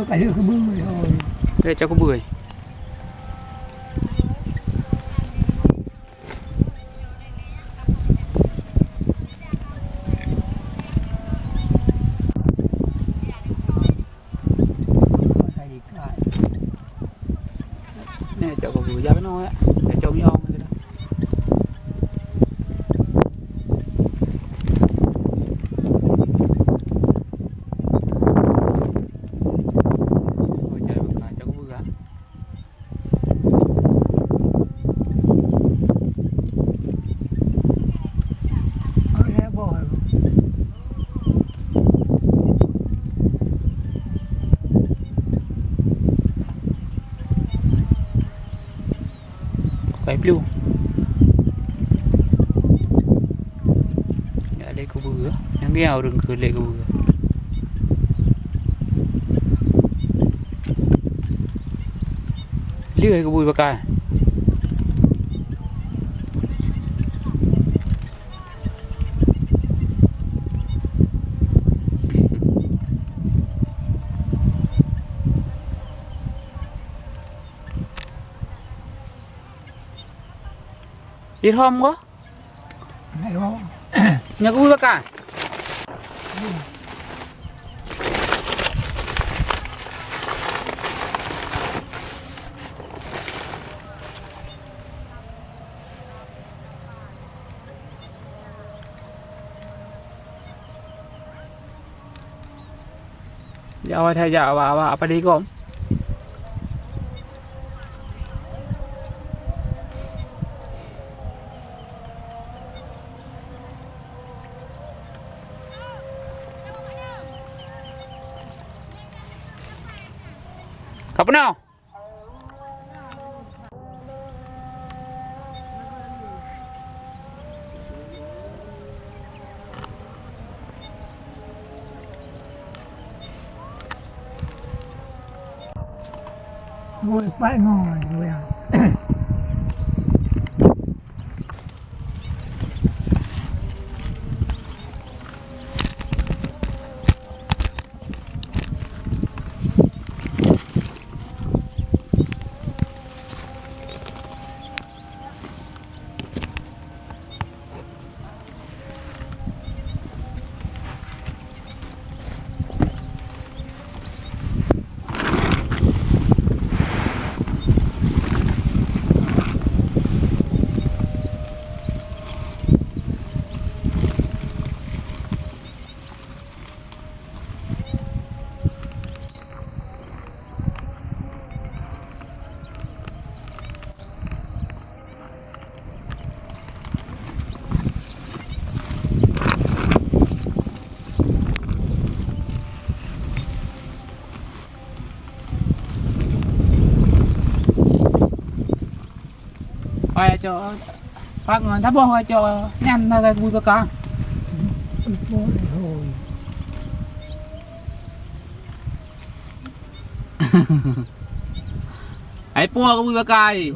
Cả lứa cái bươi rồi. Để cho có bưởi. Nè cho có bưởi ra cái nôi á, để cho miếng ong này đó. Quẹp luôn. Ở đây có bừa, đang đeo rừng cửa lệ có bừa. Lưỡi có bùi bạc cài. Ít hôm quá. Này không? Nhà có vui bác cả. Dạo thầy dạo bà apa đi không? Kapan nào? Ngồi phải ngồi rồi à. Quay cho bác người thắp bông cho nhanh là vui bác cả. Ấy po có vui bác cài.